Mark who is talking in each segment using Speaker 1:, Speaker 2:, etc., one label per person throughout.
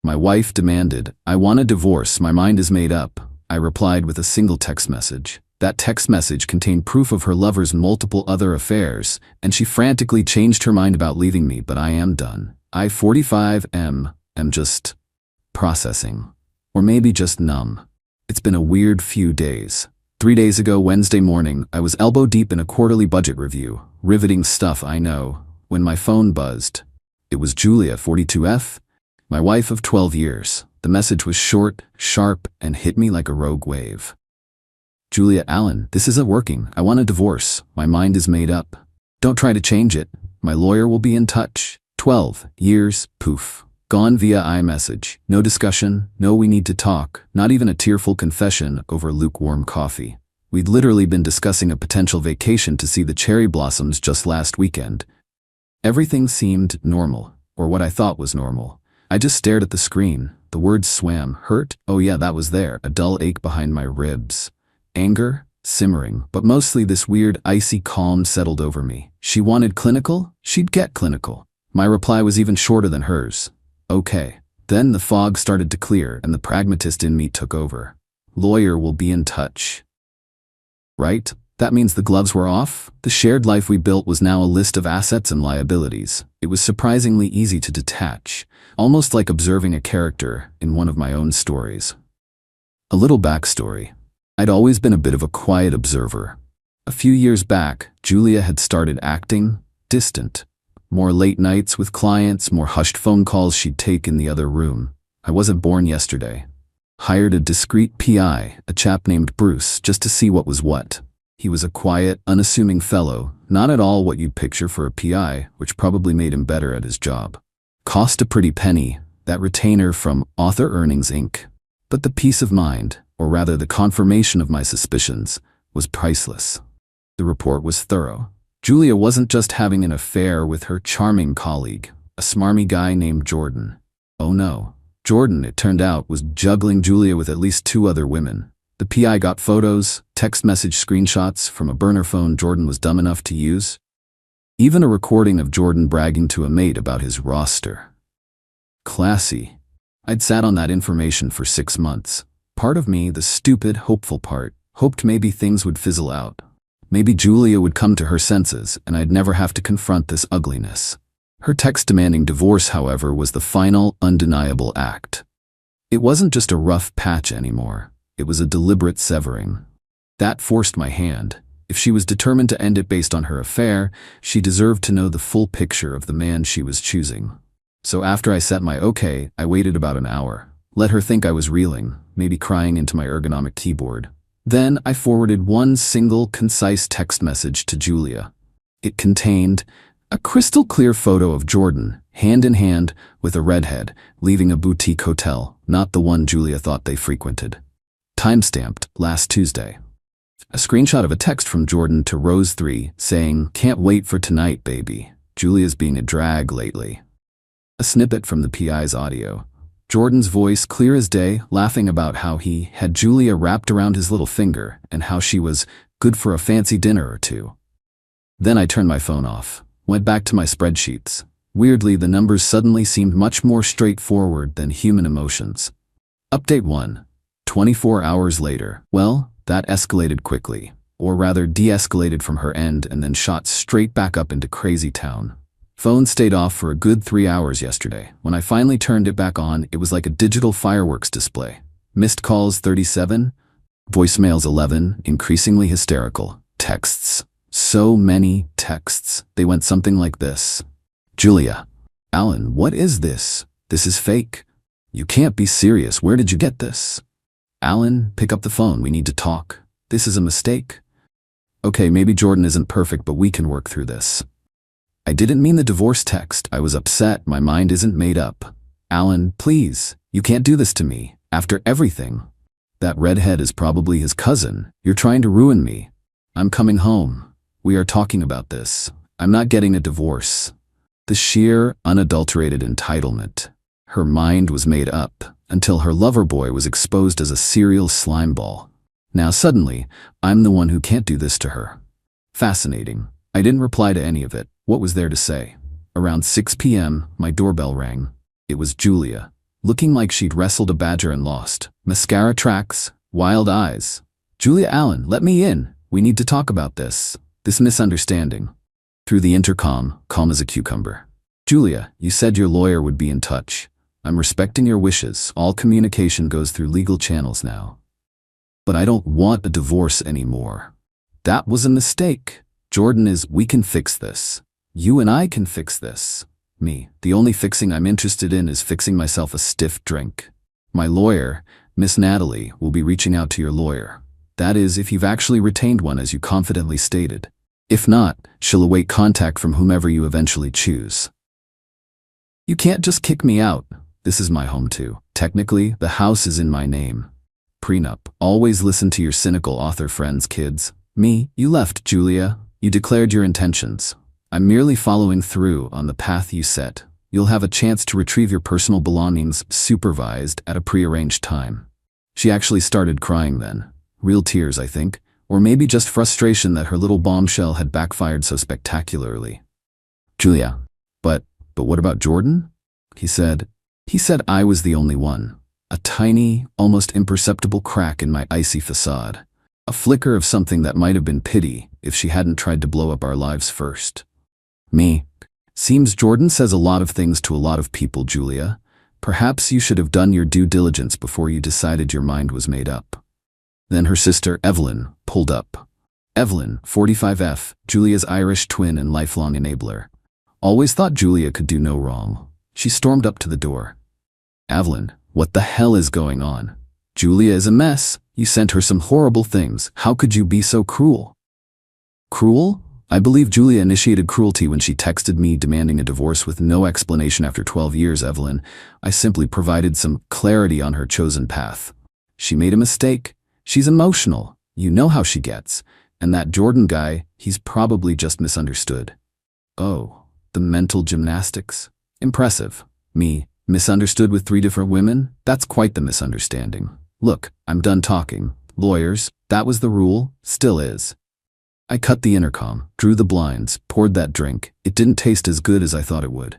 Speaker 1: My wife demanded, "I want a divorce, my mind is made up." I replied with a single text message. That text message contained proof of her lover's multiple other affairs, and she frantically changed her mind about leaving me, but I am done. I, 45, am just processing. Or maybe just numb. It's been a weird few days. 3 days ago, Wednesday morning, I was elbow deep in a quarterly budget review. Riveting stuff, I know, when my phone buzzed. It was Julia, 42F, my wife of 12 years. The message was short, sharp, and hit me like a rogue wave. "Julia, Alan, this isn't working. I want a divorce. My mind is made up. Don't try to change it. My lawyer will be in touch." 12 years, poof. Gone via iMessage. No discussion, no we need to talk, not even a tearful confession over lukewarm coffee. We'd literally been discussing a potential vacation to see the cherry blossoms just last weekend. Everything seemed normal, or what I thought was normal. I just stared at the screen. The words swam. Hurt? Oh yeah, that was there. A dull ache behind my ribs. Anger? Simmering, but mostly this weird, icy calm settled over me. She wanted clinical? She'd get clinical. My reply was even shorter than hers. Okay. Then the fog started to clear and the pragmatist in me took over. Lawyer will be in touch. Right? That means the gloves were off? The shared life we built was now a list of assets and liabilities. It was surprisingly easy to detach, almost like observing a character in one of my own stories. A little backstory. I'd always been a bit of a quiet observer. A few years back, Julia had started acting distant. More late nights with clients, more hushed phone calls she'd take in the other room. I wasn't born yesterday. Hired a discreet PI, a chap named Bruce, just to see what was what. He was a quiet, unassuming fellow, not at all what you'd picture for a PI, which probably made him better at his job. Cost a pretty penny, that retainer from Author Earnings Inc. But the peace of mind, or rather the confirmation of my suspicions, was priceless. The report was thorough. Julia wasn't just having an affair with her charming colleague, a smarmy guy named Jordan. Oh no. Jordan, it turned out, was juggling Julia with at least 2 other women. The PI got photos, text message screenshots from a burner phone Jordan was dumb enough to use. Even a recording of Jordan bragging to a mate about his roster. Classy. I'd sat on that information for 6 months. Part of me, the stupid, hopeful part, hoped maybe things would fizzle out. Maybe Julia would come to her senses and I'd never have to confront this ugliness. Her text demanding divorce, however, was the final, undeniable act. It wasn't just a rough patch anymore. It was a deliberate severing. That forced my hand. If she was determined to end it based on her affair, she deserved to know the full picture of the man she was choosing. So after I set my okay, I waited about an hour. Let her think I was reeling, maybe crying into my ergonomic keyboard. Then I forwarded one single, concise text message to Julia. It contained a crystal clear photo of Jordan, hand in hand with a redhead, leaving a boutique hotel, not the one Julia thought they frequented. Timestamped, last Tuesday. A screenshot of a text from Jordan to Rose3 saying, "Can't wait for tonight, baby. Julia's being a drag lately." A snippet from the PI's audio. Jordan's voice clear as day, laughing about how he had Julia wrapped around his little finger and how she was good for a fancy dinner or two. Then I turned my phone off, went back to my spreadsheets. Weirdly, the numbers suddenly seemed much more straightforward than human emotions. Update 1. 24 hours later. Well, that escalated quickly, or rather de-escalated from her end and then shot straight back up into crazy town. Phone stayed off for a good 3 hours yesterday. When I finally turned it back on, it was like a digital fireworks display. Missed calls 37, voicemails 11, increasingly hysterical. Texts. So many texts. They went something like this. "Julia. Alan, what is this? This is fake. You can't be serious. Where did you get this? Alan, pick up the phone. We need to talk. This is a mistake. Okay, maybe Jordan isn't perfect, but we can work through this. I didn't mean the divorce text. I was upset. My mind isn't made up. Alan, please. You can't do this to me. After everything. That redhead is probably his cousin. You're trying to ruin me. I'm coming home. We are talking about this. I'm not getting a divorce." The sheer, unadulterated entitlement. Her mind was made up until her lover boy was exposed as a serial slimeball. Now suddenly, I'm the one who can't do this to her. Fascinating. I didn't reply to any of it. What was there to say? Around 6 p.m., my doorbell rang. It was Julia. looking like she'd wrestled a badger and lost. Mascara tracks, wild eyes. "Julia Allen, let me in. We need to talk about this misunderstanding." Through the intercom, calm as a cucumber. "Julia, you said your lawyer would be in touch. I'm respecting your wishes. All communication goes through legal channels now. But I don't want a divorce anymore. That was a mistake. We can fix this. You and I can fix this. Me, the only fixing I'm interested in is fixing myself a stiff drink. My lawyer, Miss Natalie, will be reaching out to your lawyer. That is, if you've actually retained one as you confidently stated. If not, she'll await contact from whomever you eventually choose. You can't just kick me out. This is my home too. Technically, the house is in my name. Prenup. Always listen to your cynical author friends, kids. Me, you left, Julia. You declared your intentions. I'm merely following through on the path you set. You'll have a chance to retrieve your personal belongings supervised at a prearranged time. She actually started crying then. Real tears, I think. Or maybe just frustration that her little bombshell had backfired so spectacularly. Julia. But what about Jordan? He said I was the only one. A tiny, almost imperceptible crack in my icy facade. A flicker of something that might have been pity if she hadn't tried to blow up our lives first. Me. Seems Jordan says a lot of things to a lot of people, Julia. Perhaps you should have done your due diligence before you decided your mind was made up. Then her sister, Evelyn, pulled up. Evelyn, 45F, Julia's Irish twin and lifelong enabler. Always thought Julia could do no wrong. She stormed up to the door. Evelyn, what the hell is going on? Julia is a mess. You sent her some horrible things. How could you be so cruel? Cruel? I believe Julia initiated cruelty when she texted me demanding a divorce with no explanation after 12 years, Evelyn. I simply provided some clarity on her chosen path. She made a mistake. She's emotional. You know how she gets. And that Jordan guy, he's probably just misunderstood. Oh, the mental gymnastics. Impressive. Me, misunderstood with 3 different women? That's quite the misunderstanding. Look, I'm done talking. Lawyers, that was the rule, still is. I cut the intercom, drew the blinds, poured that drink. It didn't taste as good as I thought it would.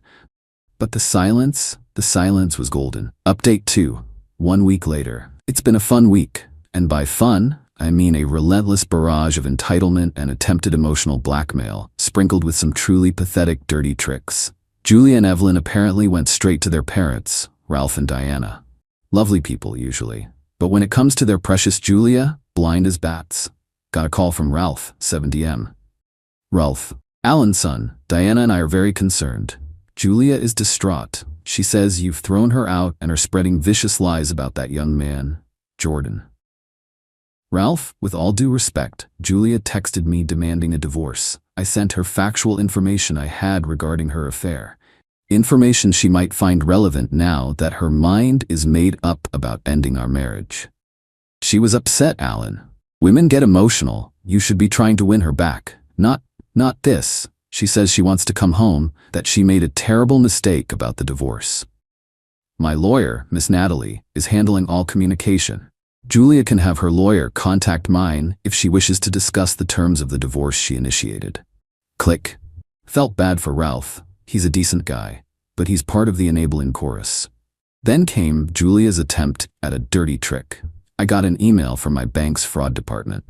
Speaker 1: But the silence was golden. Update 2. 1 week later. It's been a fun week. And by fun, I mean a relentless barrage of entitlement and attempted emotional blackmail, sprinkled with some truly pathetic, dirty tricks. Julia and Evelyn apparently went straight to their parents, Ralph and Diana. Lovely people, usually. But when it comes to their precious Julia, blind as bats. Got a call from Ralph, 70M. Ralph, Alan's son, Diana and I are very concerned. Julia is distraught. She says you've thrown her out and are spreading vicious lies about that young man, Jordan. Ralph, with all due respect, Julia texted me demanding a divorce. I sent her factual information I had regarding her affair. Information she might find relevant now that her mind is made up about ending our marriage. She was upset, Alan. Women get emotional. You should be trying to win her back. Not this. She says she wants to come home, that she made a terrible mistake about the divorce. My lawyer, Miss Natalie, is handling all communication. Julia can have her lawyer contact mine if she wishes to discuss the terms of the divorce she initiated. Click. Felt bad for Ralph. He's a decent guy, but he's part of the enabling chorus. Then came Julia's attempt at a dirty trick. I got an email from my bank's fraud department.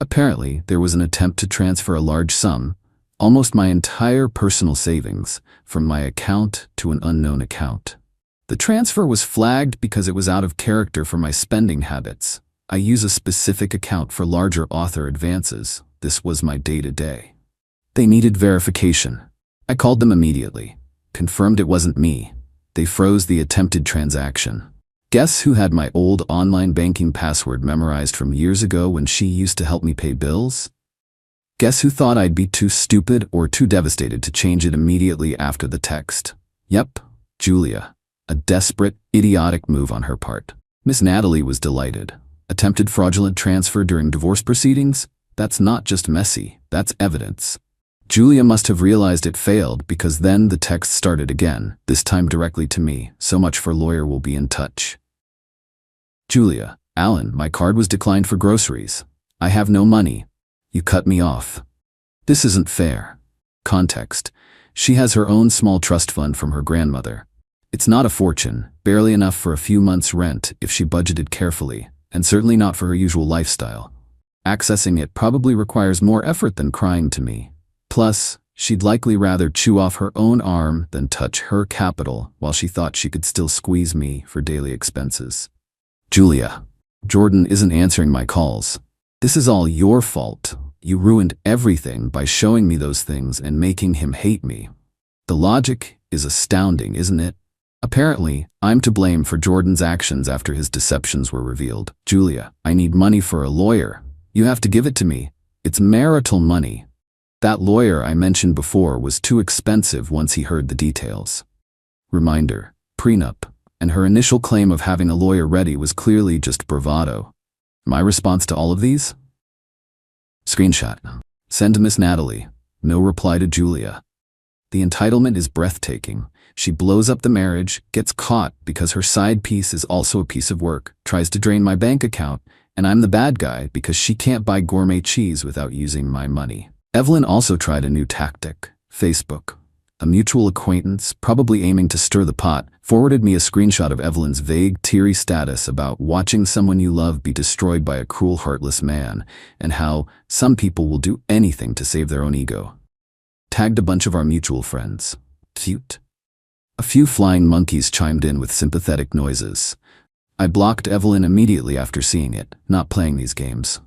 Speaker 1: Apparently, there was an attempt to transfer a large sum, almost my entire personal savings, from my account to an unknown account. The transfer was flagged because it was out of character for my spending habits. I use a specific account for larger author advances. This was my day-to-day. They needed verification. I called them immediately, confirmed it wasn't me. They froze the attempted transaction. Guess who had my old online banking password memorized from years ago when she used to help me pay bills? Guess who thought I'd be too stupid or too devastated to change it immediately after the text? Yep, Julia. A desperate, idiotic move on her part. Miss Natalie was delighted. Attempted fraudulent transfer during divorce proceedings? That's not just messy, that's evidence. Julia must have realized it failed because then the text started again, this time directly to me. So much for lawyer will be in touch. Julia, Alan, my card was declined for groceries. I have no money. You cut me off. This isn't fair. Context. She has her own small trust fund from her grandmother. It's not a fortune, barely enough for a few months' rent if she budgeted carefully, and certainly not for her usual lifestyle. Accessing it probably requires more effort than crying to me. Plus, she'd likely rather chew off her own arm than touch her capital while she thought she could still squeeze me for daily expenses. Julia. Jordan isn't answering my calls. This is all your fault. You ruined everything by showing me those things and making him hate me. The logic is astounding, isn't it? Apparently, I'm to blame for Jordan's actions after his deceptions were revealed. Julia, I need money for a lawyer. You have to give it to me. It's marital money. That lawyer I mentioned before was too expensive once he heard the details. Reminder, prenup, and her initial claim of having a lawyer ready was clearly just bravado. My response to all of these? Screenshot. Send to Miss Natalie. No reply to Julia. The entitlement is breathtaking. She blows up the marriage, gets caught because her side piece is also a piece of work, tries to drain my bank account, and I'm the bad guy because she can't buy gourmet cheese without using my money. Evelyn also tried a new tactic. Facebook. A mutual acquaintance, probably aiming to stir the pot, forwarded me a screenshot of Evelyn's vague, teary status about watching someone you love be destroyed by a cruel, heartless man, and how some people will do anything to save their own ego. Tagged a bunch of our mutual friends. Cute. A few flying monkeys chimed in with sympathetic noises. I blocked Evelyn immediately after seeing it, not playing these games.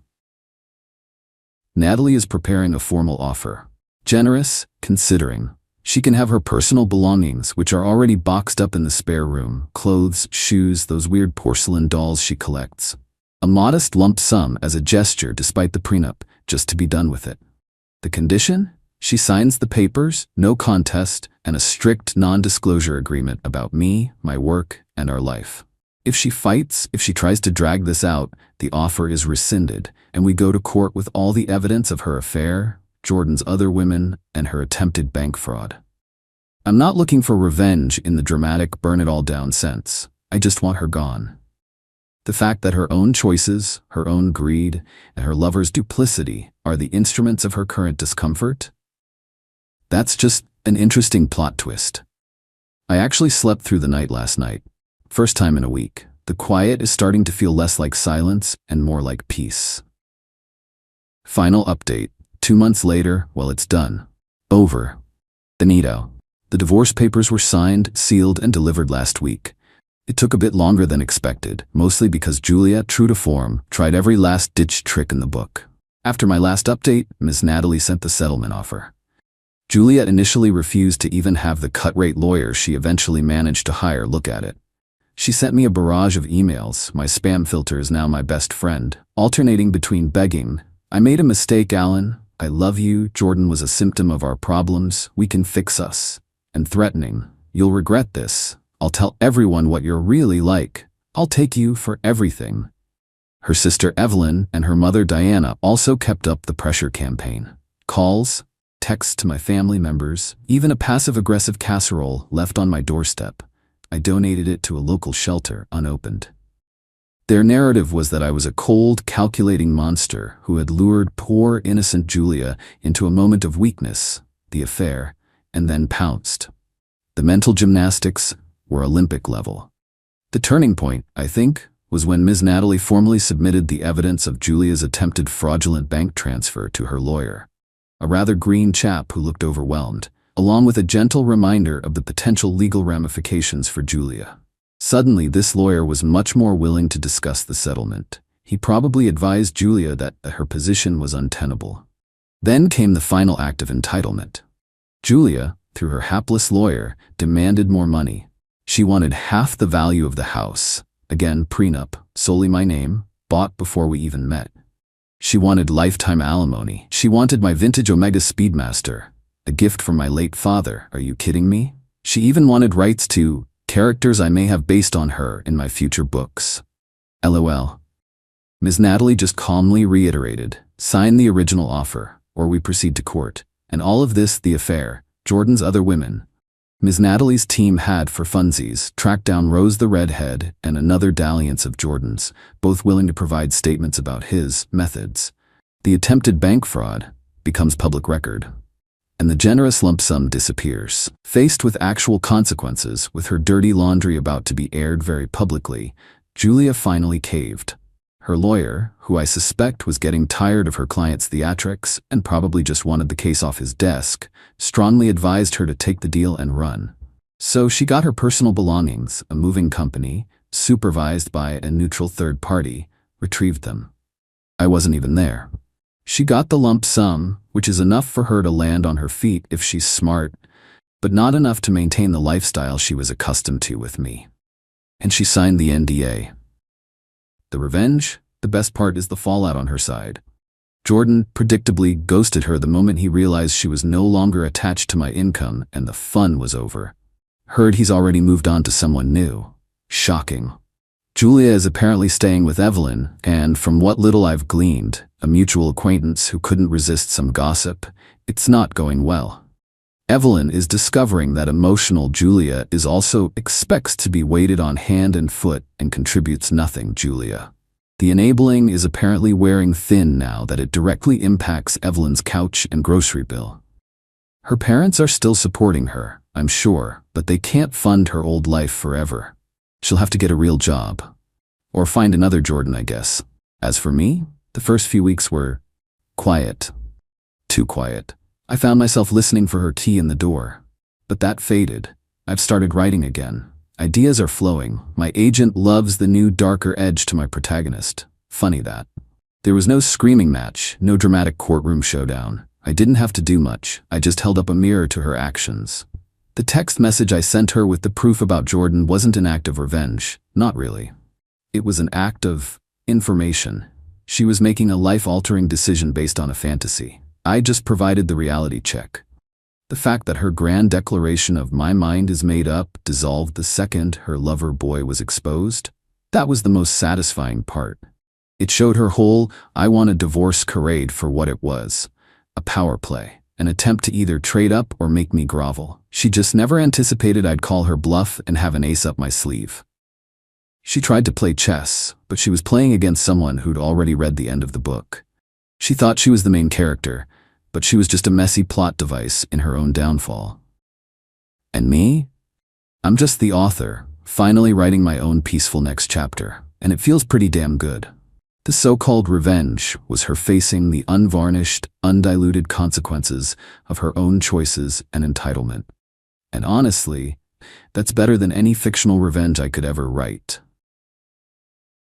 Speaker 1: Natalie is preparing a formal offer. Generous, considering. She can have her personal belongings, which are already boxed up in the spare room, clothes, shoes, those weird porcelain dolls she collects. A modest lump sum as a gesture despite the prenup, just to be done with it. The condition? She signs the papers, no contest, and a strict non-disclosure agreement about me, my work, and our life. If she fights, if she tries to drag this out, the offer is rescinded, and we go to court with all the evidence of her affair, Jordan's other women, and her attempted bank fraud. I'm not looking for revenge in the dramatic burn-it-all-down sense. I just want her gone. The fact that her own choices, her own greed, and her lover's duplicity are the instruments of her current discomfort? That's just an interesting plot twist. I actually slept through the night last night. First time in a week. The quiet is starting to feel less like silence and more like peace. Final update. 2 months later, well, it's done. Over. Benito. The divorce papers were signed, sealed, and delivered last week. It took a bit longer than expected, mostly because Julia, true to form, tried every last-ditch trick in the book. After my last update, Ms. Natalie sent the settlement offer. Juliet initially refused to even have the cut-rate lawyer she eventually managed to hire look at it. She sent me a barrage of emails. My spam filter is now my best friend, alternating between begging, "I made a mistake, Alan. I love you. Jordan was a symptom of our problems. We can fix us," and threatening, "You'll regret this. I'll tell everyone what you're really like. I'll take you for everything." Her sister Evelyn and her mother Diana also kept up the pressure campaign. Calls, texts to my family members, even a passive-aggressive casserole left on my doorstep. I donated it to a local shelter, unopened. Their narrative was that I was a cold, calculating monster who had lured poor, innocent Julia into a moment of weakness, the affair, and then pounced. The mental gymnastics were Olympic level. The turning point, I think, was when Ms. Natalie formally submitted the evidence of Julia's attempted fraudulent bank transfer to her lawyer. A rather green chap who looked overwhelmed, along with a gentle reminder of the potential legal ramifications for Julia. Suddenly, this lawyer was much more willing to discuss the settlement. He probably advised Julia that her position was untenable. Then came the final act of entitlement. Julia, through her hapless lawyer, demanded more money. She wanted half the value of the house. Again, prenup, solely my name, bought before we even met. She wanted lifetime alimony. She wanted my vintage Omega Speedmaster, a gift from my late father. Are you kidding me? She even wanted rights to characters I may have based on her in my future books. LOL. Ms. Natalie just calmly reiterated, "Sign the original offer, or we proceed to court." And all of this, the affair, Jordan's other women. Ms. Natalie's team had, for funsies, tracked down Rose the redhead and another dalliance of Jordan's, both willing to provide statements about his methods. The attempted bank fraud becomes public record. and the generous lump sum disappears. Faced with actual consequences, with her dirty laundry about to be aired very publicly, Julia finally caved. Her lawyer, who I suspect was getting tired of her client's theatrics and probably just wanted the case off his desk, strongly advised her to take the deal and run. So she got her personal belongings, a moving company, supervised by a neutral third party, retrieved them. I wasn't even there. She got the lump sum, which is enough for her to land on her feet if she's smart, but not enough to maintain the lifestyle she was accustomed to with me. And she signed the NDA. The revenge? The best part is the fallout on her side. Jordan predictably ghosted her the moment he realized she was no longer attached to my income and the fun was over. Heard he's already moved on to someone new. Shocking. Julia is apparently staying with Evelyn, and from what little I've gleaned, a mutual acquaintance who couldn't resist some gossip, it's not going well. Evelyn is discovering that emotional Julia is also expects to be waited on hand and foot and contributes nothing Julia. The enabling is apparently wearing thin now that it directly impacts Evelyn's couch and grocery bill. Her parents are still supporting her, I'm sure, but they can't fund her old life forever. She'll have to get a real job. Or find another Jordan, I guess. As for me, the first few weeks were quiet. Too quiet. I found myself listening for her key in the door. But that faded. I've started writing again. Ideas are flowing. My agent loves the new darker edge to my protagonist. Funny that. There was no screaming match, no dramatic courtroom showdown. I didn't have to do much. I just held up a mirror to her actions. The text message I sent her with the proof about Jordan wasn't an act of revenge. Not really. It was an act of information. She was making a life-altering decision based on a fantasy. I just provided the reality check. The fact that her grand declaration of "my mind is made up" dissolved the second her lover boy was exposed, that was the most satisfying part. It showed her whole "I want a divorce" charade for what it was. A power play. An attempt to either trade up or make me grovel. She just never anticipated I'd call her bluff and have an ace up my sleeve. She tried to play chess, but she was playing against someone who'd already read the end of the book. She thought she was the main character, but she was just a messy plot device in her own downfall. And me? I'm just the author, finally writing my own peaceful next chapter, and it feels pretty damn good. The so-called revenge was her facing the unvarnished, undiluted consequences of her own choices and entitlement. And honestly, that's better than any fictional revenge I could ever write.